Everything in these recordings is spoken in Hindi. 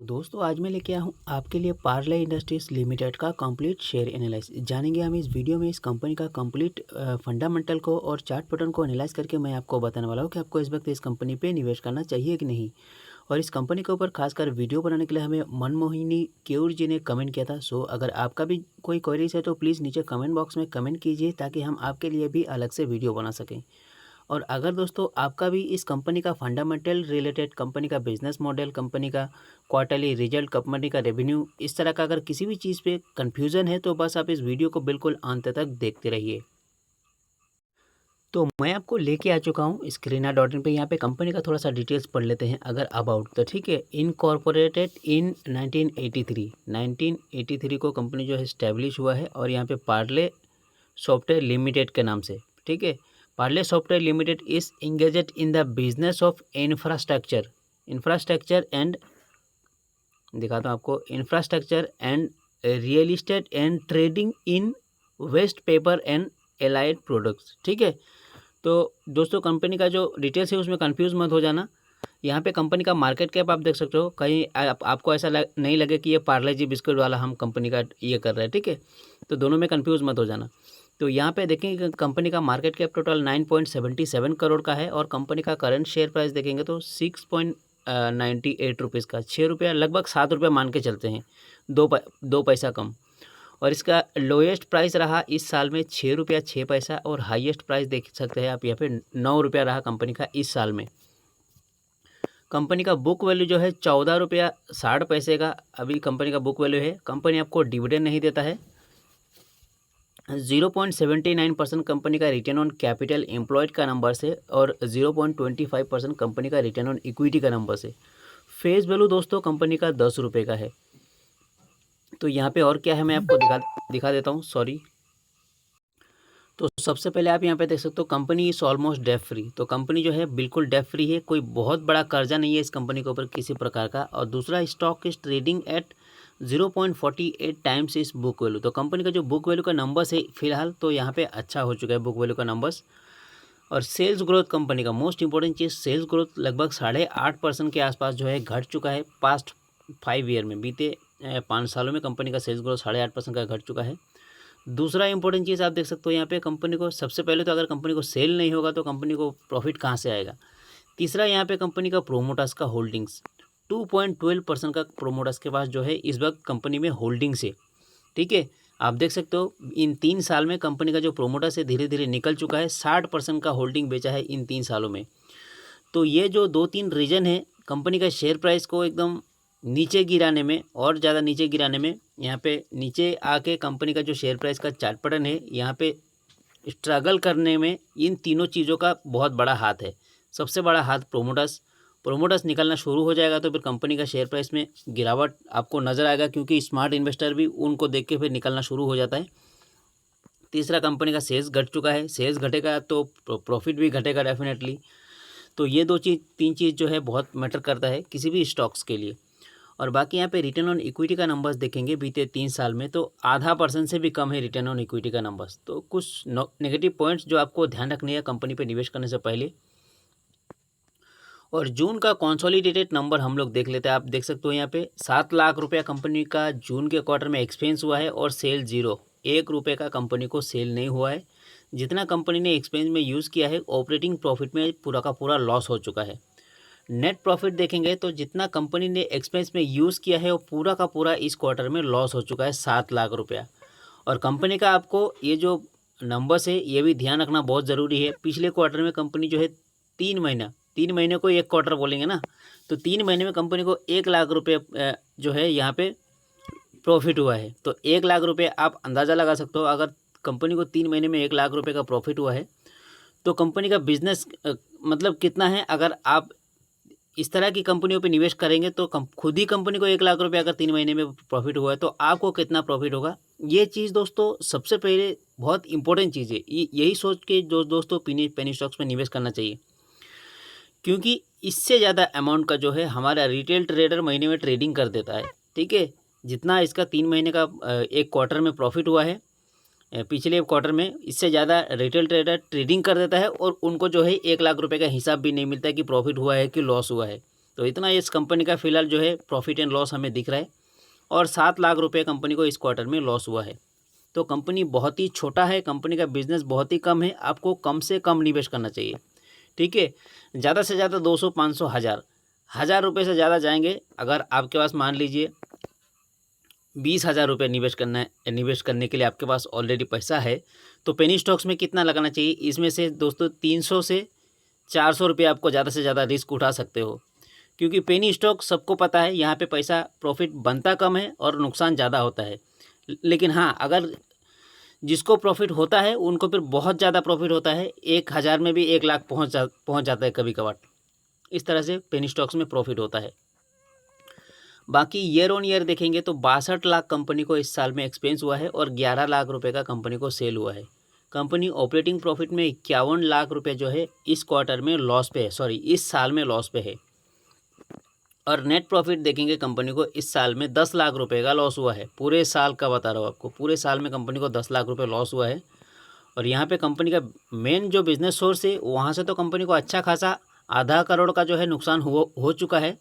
दोस्तों आज मैं लेके आया हूँ आपके लिए पार्ले इंडस्ट्रीज लिमिटेड का कंप्लीट शेयर एनालिसिस। जानेंगे हम इस वीडियो में इस कंपनी का कंप्लीट फंडामेंटल को और चार्ट पैटर्न को एनालाइज करके मैं आपको बताने वाला हूँ कि आपको इस वक्त इस कंपनी पे निवेश करना चाहिए कि नहीं। और इस कंपनी के ऊपर खासकर वीडियो बनाने के लिए हमें मनमोहिनी केयूर जी ने कमेंट किया था। सो अगर आपका भी कोई क्वेरीज है तो प्लीज़ नीचे कमेंट बॉक्स में कमेंट कीजिए ताकि हम आपके लिए भी अलग से वीडियो बना सकें। और अगर दोस्तों आपका भी इस कंपनी का फंडामेंटल रिलेटेड, कंपनी का बिजनेस मॉडल, कंपनी का क्वार्टरली रिजल्ट, कंपनी का रेवेन्यू, इस तरह का अगर किसी भी चीज़ पे कंफ्यूजन है तो बस आप इस वीडियो को बिल्कुल अंत तक देखते रहिए। तो मैं आपको लेके आ चुका हूँ स्क्रीना डॉट इन पे। यहाँ पे कंपनी का थोड़ा सा डिटेल्स पढ़ लेते हैं। अगर अबाउट तो ठीक है, इनकॉर्पोरेटेड इन 1983 को कंपनी जो है इस्टेब्लिश हुआ है और यहाँ पे पार्ले सॉफ्टवेयर लिमिटेड के नाम से, ठीक है। Parle software limited is engaged in the business of infrastructure and, दिखाता हूँ आपको, infrastructure and real estate and trading in waste paper and allied products, ठीक है। तो दोस्तों कंपनी का जो डिटेल्स है उसमें कंफ्यूज मत हो जाना। यहाँ पे कंपनी का मार्केट कैप आप देख सकते हो, कहीं आपको ऐसा नहीं लगे कि ये पार्ले जी बिस्कुट वाला हम कंपनी का ये कर रहे हैं, ठीक है। तो दोनों में कंफ्यूज मत हो जाना। तो यहाँ पे देखेंगे कंपनी का मार्केट कैप टोटल 9.77 करोड़ का है और कंपनी का करंट शेयर प्राइस देखेंगे तो 6.98 रुपीज़ का, 6 रुपया, लगभग 7 रुपया मान के चलते हैं, दो पैसा कम। और इसका लोएस्ट प्राइस रहा इस साल में 6 रुपया 6 पैसा और हाईएस्ट प्राइस देख सकते हैं आप यहाँ पे 9 रुपया रहा कंपनी का इस साल में। कंपनी का बुक वैल्यू जो है 14 रुपया 60 पैसे का अभी कंपनी का बुक वैल्यू है। कंपनी आपको डिविडेंड नहीं देता है। 0.79% कंपनी का रिटर्न ऑन कैपिटल एम्प्लॉयड का नंबर से और 0.25% कंपनी का रिटर्न ऑन इक्विटी का नंबर से। फेस वैल्यू दोस्तों कंपनी का 10 रुपये का है। तो यहाँ पे और क्या है मैं आपको दिखा देता हूँ, सॉरी। तो सबसे पहले आप यहाँ पे देख सकते हो company is almost debt free. तो कंपनी जो है बिल्कुल डेफ फ्री है, कोई बहुत बड़ा कर्जा नहीं है इस कंपनी के ऊपर किसी प्रकार का। और दूसरा, stock is trading at 0.48 times इस बुक वैल्यू। तो कंपनी का जो बुक वैल्यू का नंबर्स है फिलहाल तो यहाँ पे अच्छा हो चुका है बुक वैल्यू का नंबर्स। और सेल्स ग्रोथ कंपनी का मोस्ट इंपॉर्टेंट चीज़, सेल्स ग्रोथ लगभग 8.5% के आसपास जो है घट चुका है पास्ट 5 ईयर में। बीते 5 सालों में कंपनी का सेल्स ग्रोथ 8.5% का घट चुका है। दूसरा इंपॉर्टेंट चीज़ आप देख सकते हो यहाँ पे कंपनी को, सबसे पहले तो अगर कंपनी को सेल नहीं होगा तो कंपनी को प्रॉफिट कहाँ से आएगा। तीसरा, यहाँ पे कंपनी का प्रोमोटर्स का होल्डिंग्स 2.12% का प्रोमोटर्स के पास जो है इस वक्त कंपनी में होल्डिंग्स है, ठीक है। आप देख सकते हो इन 3 साल में कंपनी का जो प्रोमोटर्स है धीरे धीरे निकल चुका है, 60% का होल्डिंग बेचा है इन 3 सालों में। तो ये जो 2-3 रीजन है कंपनी का शेयर प्राइस को एकदम नीचे गिराने में और ज़्यादा नीचे गिराने में। यहाँ पे नीचे आके कंपनी का जो शेयर प्राइस का चार्ट पैटर्न है यहाँ पे स्ट्रगल करने में इन तीनों चीज़ों का बहुत बड़ा हाथ है। सबसे बड़ा हाथ प्रोमोटर्स निकलना शुरू हो जाएगा तो फिर कंपनी का शेयर प्राइस में गिरावट आपको नज़र आएगा, क्योंकि स्मार्ट इन्वेस्टर भी उनको देख के फिर निकलना शुरू हो जाता है। तीसरा, कंपनी का सेल्स घट चुका है, सेल्स घटेगा तो प्रॉफिट भी घटेगा डेफिनेटली। तो ये 3 चीज़ जो है बहुत मैटर करता है किसी भी स्टॉक्स के लिए। और बाकी यहाँ पे रिटर्न ऑन इक्विटी का नंबर्स देखेंगे बीते 3 साल में तो 0.5% से भी कम है रिटर्न ऑन इक्विटी का नंबर्स। तो कुछ नेगेटिव पॉइंट्स जो आपको ध्यान रखनी है कंपनी पे निवेश करने से पहले। और जून का कंसोलिडेटेड नंबर हम लोग देख लेते हैं। आप देख सकते हो यहाँ पे 7 लाख रुपया कंपनी का जून के क्वार्टर में एक्सपेंस हुआ है और सेल 0, 1 रुपये का कंपनी को सेल नहीं हुआ है। जितना कंपनी ने एक्सपेंस में यूज़ किया है ऑपरेटिंग प्रॉफिट में पूरा का पूरा लॉस हो चुका है। नेट प्रॉफिट देखेंगे तो जितना कंपनी ने एक्सपेंस में यूज़ किया है वो पूरा का पूरा इस क्वार्टर में लॉस हो चुका है 7 लाख रुपया। और कंपनी का आपको ये जो नंबर्स है ये भी ध्यान रखना बहुत ज़रूरी है। पिछले क्वार्टर में कंपनी जो है 3 महीने को एक क्वार्टर बोलेंगे ना, तो 3 महीने में कंपनी को 1 लाख रुपये जो है यहाँ पे प्रॉफिट हुआ है। तो 1 लाख रुपये आप अंदाज़ा लगा सकते हो, अगर कंपनी को 3 महीने में 1 लाख रुपये का प्रॉफिट हुआ है तो कंपनी का बिजनेस मतलब कितना है। अगर आप इस तरह की कंपनियों पे निवेश करेंगे तो खुद ही कंपनी को 1 लाख रुपये अगर 3 महीने में प्रॉफिट हुआ है तो आपको कितना प्रॉफिट होगा। ये चीज़ दोस्तों सबसे पहले बहुत इंपॉर्टेंट चीज़ है। यही सोच के जो दोस्तों पेनी स्टॉक्स में निवेश करना चाहिए, क्योंकि इससे ज़्यादा अमाउंट का जो है हमारा रिटेल ट्रेडर महीने में ट्रेडिंग कर देता है, ठीक है। जितना इसका 3 महीने का एक क्वार्टर में प्रॉफिट हुआ है पिछले क्वार्टर में, इससे ज़्यादा रिटेल ट्रेडर ट्रेडिंग कर देता है और उनको जो है 1 लाख रुपये का हिसाब भी नहीं मिलता है कि प्रॉफिट हुआ है कि लॉस हुआ है। तो इतना इस कंपनी का फिलहाल जो है प्रॉफिट एंड लॉस हमें दिख रहा है, और 7 लाख रुपये कंपनी को इस क्वार्टर में लॉस हुआ है। तो कंपनी बहुत ही छोटा है, कंपनी का बिजनेस बहुत ही कम है, आपको कम से कम निवेश करना चाहिए, ठीक है। ज़्यादा से ज़्यादा 200, 500, 1000 रुपये से ज़्यादा जाएंगे। अगर आपके पास मान लीजिए 20,000 रुपये निवेश करने के लिए आपके पास ऑलरेडी पैसा है, तो पेनी स्टॉक्स में कितना लगाना चाहिए? इसमें से दोस्तों 300 से 400 रुपये आपको ज़्यादा से ज़्यादा रिस्क उठा सकते हो, क्योंकि पेनी स्टॉक सबको पता है यहाँ पे पैसा प्रॉफिट बनता कम है और नुकसान ज़्यादा होता है। लेकिन हाँ, अगर जिसको प्रॉफिट होता है उनको फिर बहुत ज़्यादा प्रॉफिट होता है, 1000 में भी 1 लाख पहुँच जाता है कभी कभार। इस तरह से पेनी स्टॉक्स में प्रॉफिट होता है। बाकी ईयर ऑन ईयर देखेंगे तो 62 लाख कंपनी को इस साल में एक्सपेंस हुआ है और 11 लाख रुपए का कंपनी को सेल हुआ है। कंपनी ऑपरेटिंग प्रॉफिट में 51 लाख रुपए जो है इस क्वार्टर में लॉस पे है, सॉरी इस साल में लॉस पे है। और नेट प्रॉफिट देखेंगे कंपनी को इस साल में 10 लाख रुपए का लॉस हुआ है। पूरे साल का बता रहा हूँ आपको, पूरे साल में कंपनी को 10 लाख रुपए लॉस हुआ है। और यहाँ पे कंपनी का मेन जो बिजनेस सोर्स है वहाँ से तो कंपनी को अच्छा खासा आधा करोड़ का जो है नुकसान हो चुका है।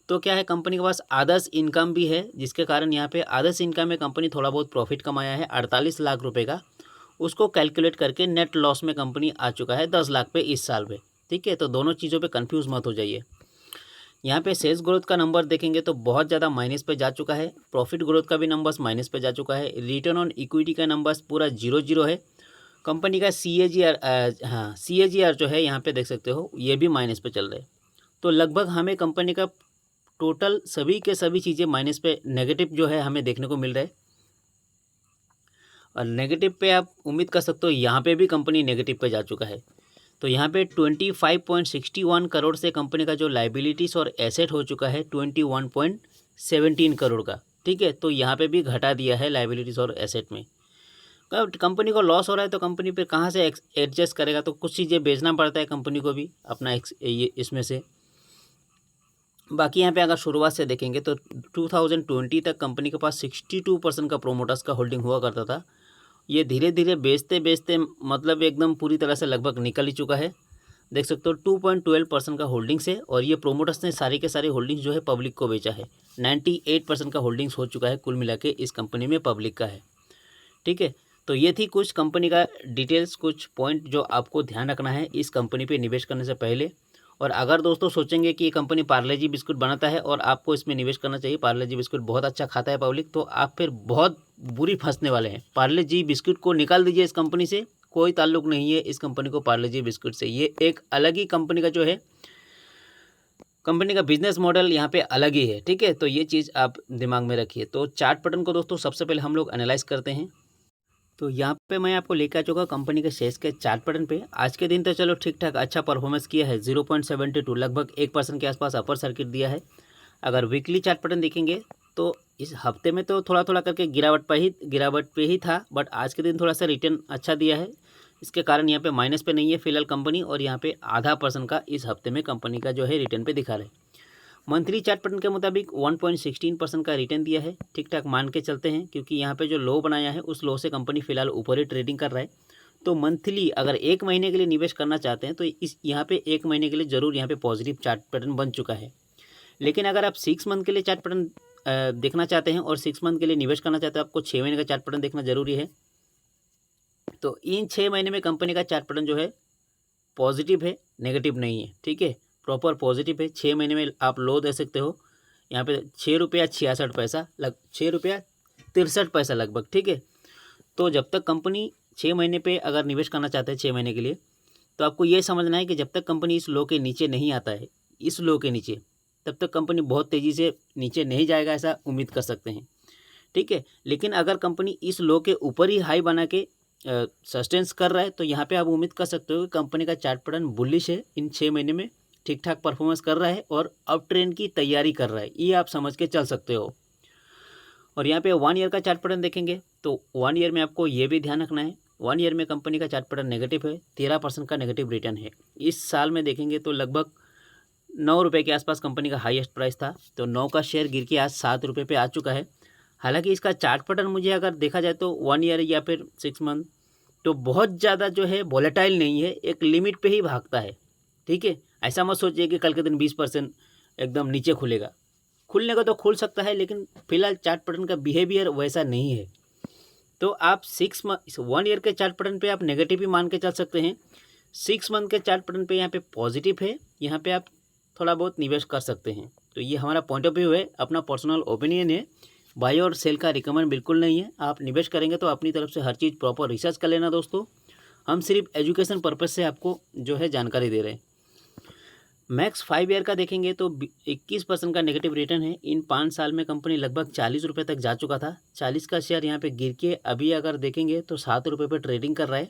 तो क्या है, कंपनी के पास अदर्स इनकम भी है, जिसके कारण यहाँ पे अदर्स इनकम में कंपनी थोड़ा बहुत प्रॉफिट कमाया है 48 लाख रुपए का। उसको कैलकुलेट करके नेट लॉस में कंपनी आ चुका है 10 लाख पे इस साल में, ठीक है। तो दोनों चीज़ों पे कंफ्यूज मत हो जाइए। यहाँ पे सेल्स ग्रोथ का नंबर देखेंगे तो बहुत ज़्यादा माइनस पे जा चुका है, प्रॉफिट ग्रोथ का भी नंबर्स माइनस पे जा चुका है, रिटर्न ऑन इक्विटी का नंबर्स पूरा 0 है। कंपनी का CAGR जो है यहाँ पे देख सकते हो, ये भी माइनस पे चल रहे हैं। तो लगभग हमें कंपनी का टोटल सभी के सभी चीज़ें माइनस पे, नेगेटिव जो है हमें देखने को मिल रहा है। और नेगेटिव पे आप उम्मीद कर सकते हो यहाँ पे भी कंपनी नेगेटिव पे जा चुका है। तो यहाँ पे 25.61 करोड़ से कंपनी का जो लाइबिलिटीज़ और एसेट हो चुका है 21.17 करोड़ का, ठीक है। तो यहाँ पे भी घटा दिया है लाइबिलिटीज़ और एसेट में। कंपनी को लॉस हो रहा है तो कंपनी पे कहाँ से एडजस्ट करेगा, तो कुछ चीज़ें बेचना पड़ता है कंपनी को भी अपना ये इसमें से। बाकी यहाँ पे अगर शुरुआत से देखेंगे तो 2020 तक कंपनी के पास 62% का प्रोमोटर्स का होल्डिंग हुआ करता था। ये धीरे धीरे बेचते मतलब एकदम पूरी तरह से लगभग निकल ही चुका है। देख सकते हो 2.12% का होल्डिंग्स है, और ये प्रोमोटर्स ने सारे के सारे होल्डिंग्स जो है पब्लिक को बेचा है। 98% का होल्डिंग्स हो चुका है कुल मिला के इस कंपनी में पब्लिक का है, ठीक है। तो ये थी कुछ कंपनी का डिटेल्स, कुछ पॉइंट जो आपको ध्यान रखना है इस कंपनी पे निवेश करने से पहले। और अगर दोस्तों सोचेंगे कि ये कंपनी पार्ले जी बिस्कुट बनाता है और आपको इसमें निवेश करना चाहिए, पार्ले जी बिस्कुट बहुत अच्छा खाता है पब्लिक, तो आप फिर बहुत बुरी फंसने वाले हैं। पार्ले जी बिस्कुट को निकाल दीजिए इस कंपनी से, कोई ताल्लुक नहीं है इस कंपनी को पार्ले जी बिस्कुट से। ये एक अलग ही कंपनी का जो है, कंपनी का बिजनेस मॉडल यहाँ पे अलग ही है, ठीक है। तो ये चीज़ आप दिमाग में रखिए। तो चार्ट पैटर्न को दोस्तों सबसे पहले हम लोग एनालाइज करते हैं। तो यहाँ पे मैं आपको लेकर आ चुका कंपनी के शेयर्स के चार्ट पैटर्न पे। आज के दिन तो चलो ठीक ठाक अच्छा परफॉर्मेंस किया है, 0.72 लगभग 1% के आसपास अपर सर्किट दिया है। अगर वीकली चार्ट पैटर्न देखेंगे तो इस हफ्ते में तो थोड़ा थोड़ा करके गिरावट पे ही था, बट आज के दिन थोड़ा सा रिटर्न अच्छा दिया है। इसके कारण यहाँ पे माइनस पे नहीं है फिलहाल कंपनी, और यहाँ पे आधा % का इस हफ्ते में कंपनी का जो है रिटर्न पे दिखा रहे हैं। मंथली चार्ट पैटर्न के मुताबिक 1.16% का रिटर्न दिया है, ठीक ठाक मान के चलते हैं, क्योंकि यहाँ पे जो लो बनाया है उस लो से कंपनी फिलहाल ऊपर ही ट्रेडिंग कर रहा है। तो मंथली अगर 1 महीने के लिए निवेश करना चाहते हैं तो इस यहाँ पे 1 महीने के लिए ज़रूर यहाँ पे पॉजिटिव चार्ट पैटर्न बन चुका है। लेकिन अगर आप 6 मंथ के लिए चार्ट पैटर्न देखना चाहते हैं और 6 मंथ के लिए निवेश करना चाहते हैं, आपको 6 महीने का चार्ट पैटर्न देखना जरूरी है। तो इन 6 महीने में कंपनी का चार्ट पैटर्न जो है पॉजिटिव है, नेगेटिव नहीं है, ठीक है, प्रॉपर पॉजिटिव है। 6 महीने में आप लो दे सकते हो यहाँ पे 6 रुपया 66 पैसा, 6 रुपया 63 पैसा लगभग, ठीक है। तो जब तक कंपनी 6 महीने पे अगर निवेश करना चाहते हैं 6 महीने के लिए, तो आपको ये समझना है कि जब तक कंपनी इस लो के नीचे नहीं आता है, इस लो के नीचे, तब तक कंपनी बहुत तेज़ी से नीचे नहीं जाएगा, ऐसा उम्मीद कर सकते हैं, ठीक है। लेकिन अगर कंपनी इस लो के ऊपर ही हाई बना के सस्टेंस कर रहा है, तो यहाँ पे आप उम्मीद कर सकते हो कि कंपनी का चार्ट पैटर्न बुलिश है, इन 6 महीने में ठीक ठाक परफॉर्मेंस कर रहा है और अप ट्रेंड की तैयारी कर रहा है, ये आप समझ के चल सकते हो। और यहाँ पे 1 ईयर का चार्ट पैटर्न देखेंगे तो 1 ईयर में आपको ये भी ध्यान रखना है, 1 ईयर में कंपनी का चार्ट पैटर्न नेगेटिव है, 13% का नेगेटिव रिटर्न है। इस साल में देखेंगे तो लगभग 9 रुपये के आसपास कंपनी का हाईएस्ट प्राइस था, तो 9 का शेयर गिर के आज 7 रुपये पे आ चुका है। हालांकि इसका चार्ट पैटर्न मुझे अगर देखा जाए तो 1 ईयर या फिर 6 मंथ तो बहुत ज़्यादा जो है वॉलेटाइल नहीं है, एक लिमिट पे ही भागता है, ठीक है। ऐसा मत सोचिए कि कल के दिन 20% एकदम नीचे खुलेगा। खुलने का तो खुल सकता है, लेकिन फिलहाल चार्ट पैटर्न का बिहेवियर वैसा नहीं है। तो आप 1 ईयर के चार्ट पैटर्न पे आप नेगेटिव ही मान के चल सकते हैं। 6 मंथ के चार्ट पैटर्न पे यहाँ पे पॉजिटिव है, यहाँ पे आप थोड़ा बहुत निवेश कर सकते हैं। तो ये हमारा पॉइंट ऑफ व्यू है, अपना पर्सनल ओपिनियन है, बाय और सेल का रिकमेंड बिल्कुल नहीं है। आप निवेश करेंगे तो अपनी तरफ से हर चीज़ प्रॉपर रिसर्च कर लेना दोस्तों। हम सिर्फ एजुकेशन पर्पज़ से आपको जो है जानकारी दे रहे हैं। मैक्स 5 ईयर का देखेंगे तो 21% का नेगेटिव रिटर्न है। इन 5 साल में कंपनी लगभग 40 रुपये तक जा चुका था। 40 का शेयर यहाँ पे गिर के अभी अगर देखेंगे तो 7 रुपये पर ट्रेडिंग कर रहा है।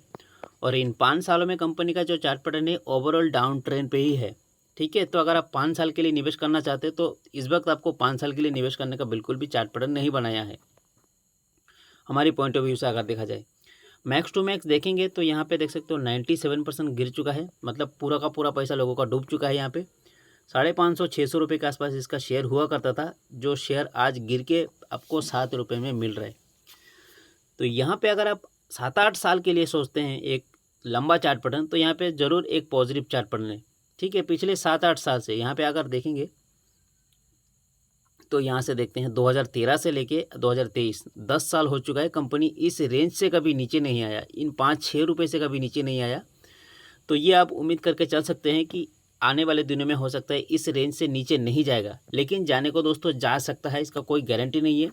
और इन 5 सालों में कंपनी का जो चार्ट पैटर्न है ओवरऑल डाउन ट्रेंड पे ही है। ठीक है, तो अगर आप 5 साल के लिए निवेश करना चाहते हैं तो इस वक्त आपको 5 साल के लिए निवेश करने का बिल्कुल भी चार्ट पैटर्न नहीं बनाया है, हमारी पॉइंट ऑफ व्यू से अगर देखा जाए। मैक्स टू मैक्स देखेंगे तो यहाँ पे देख सकते हो 97% गिर चुका है, मतलब पूरा का पूरा पैसा लोगों का डूब चुका है। यहाँ पे 550-600 रुपये के आसपास इसका शेयर हुआ करता था, जो शेयर आज गिर के आपको 7 रुपये में मिल रहा है। तो यहाँ पे अगर आप 7-8 साल के लिए सोचते हैं एक लंबा चार्ट पैटर्न, तो यहाँ पे ज़रूर एक पॉजिटिव चार्ट पैटर्न है। ठीक है, पिछले 7-8 साल से यहाँ पे अगर देखेंगे तो यहाँ से देखते हैं 2013 से लेके 2023 10 साल हो चुका है, कंपनी इस रेंज से कभी नीचे नहीं आया, इन 5-6 रुपये से कभी नीचे नहीं आया। तो ये आप उम्मीद करके चल सकते हैं कि आने वाले दिनों में हो सकता है इस रेंज से नीचे नहीं जाएगा, लेकिन जाने को दोस्तों जा सकता है, इसका कोई गारंटी नहीं है।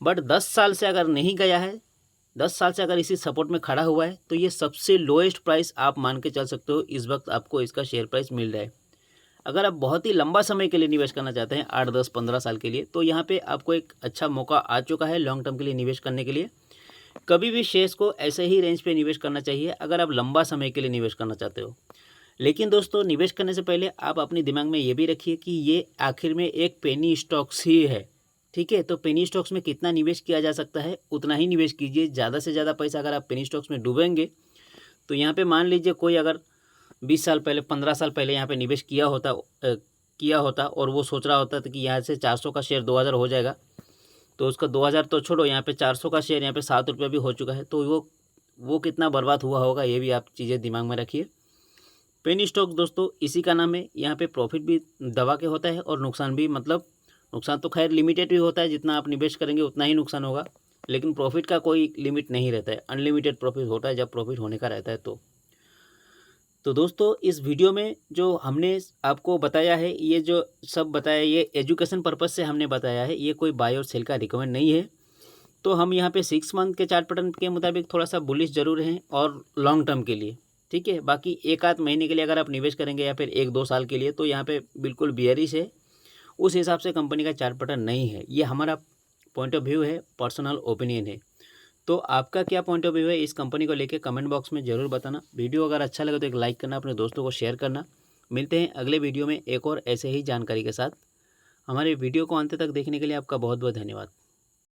बट 10 साल से अगर नहीं गया है, 10 साल से अगर इसी सपोर्ट में खड़ा हुआ है, तो ये सबसे लोएस्ट प्राइस आप मान के चल सकते हो इस वक्त आपको इसका शेयर प्राइस मिल रहा है। अगर आप बहुत ही लंबा समय के लिए निवेश करना चाहते हैं 8, 10, 15 साल के लिए, तो यहाँ पे आपको एक अच्छा मौका आ चुका है लॉन्ग टर्म के लिए निवेश करने के लिए। कभी भी शेयर्स को ऐसे ही रेंज पे निवेश करना चाहिए अगर आप लंबा समय के लिए निवेश करना चाहते हो। लेकिन दोस्तों निवेश करने से पहले आप अपने दिमाग में ये भी रखिए कि ये आखिर में एक पेनी स्टॉक्स ही है। ठीक है, तो पेनी स्टॉक्स में कितना निवेश किया जा सकता है उतना ही निवेश कीजिए। ज़्यादा से ज़्यादा पैसा अगर आप पेनी स्टॉक्स में डूबेंगे तो यहाँ पे मान लीजिए कोई अगर 20 साल पहले 15 साल पहले यहाँ पे निवेश किया होता और वो सोच रहा होता कि यहाँ से 400 का शेयर 2000 हो जाएगा, तो उसका 2000 तो छोड़ो, यहाँ पे 400 का शेयर यहाँ पे 7 रुपये भी हो चुका है, तो वो कितना बर्बाद हुआ होगा, ये भी आप चीज़ें दिमाग में रखिए। पेनी स्टॉक दोस्तों इसी का नाम है, यहाँ पे प्रॉफिट भी दबा के होता है और नुकसान भी, मतलब नुकसान तो खैर लिमिटेड भी होता है, जितना आप निवेश करेंगे उतना ही नुकसान होगा, लेकिन प्रॉफिट का कोई लिमिट नहीं रहता है, अनलिमिटेड प्रॉफिट होता है जब प्रॉफिट होने का रहता है। तो दोस्तों इस वीडियो में जो हमने आपको बताया है, ये जो सब बताया ये एजुकेशन पर्पज़ से हमने बताया है, ये कोई बाय और सेल का रिकमेंड नहीं है। तो हम यहाँ पे 6 मंथ के चार्ट पैटर्न के मुताबिक थोड़ा सा बुलिश जरूर हैं और लॉन्ग टर्म के लिए। ठीक है, बाकी 1-8 महीने के लिए अगर आप निवेश करेंगे या फिर 1-2 साल के लिए, तो यहाँ पे बिल्कुल बियरिश है, उस हिसाब से कंपनी का चार्ट पैटर्न नहीं है। ये हमारा पॉइंट ऑफ व्यू है, पर्सनल ओपिनियन है। तो आपका क्या पॉइंट ऑफ व्यू है इस कंपनी को लेके कमेंट बॉक्स में ज़रूर बताना। वीडियो अगर अच्छा लगे तो एक लाइक करना, अपने दोस्तों को शेयर करना। मिलते हैं अगले वीडियो में एक और ऐसे ही जानकारी के साथ। हमारे वीडियो को अंत तक देखने के लिए आपका बहुत बहुत धन्यवाद।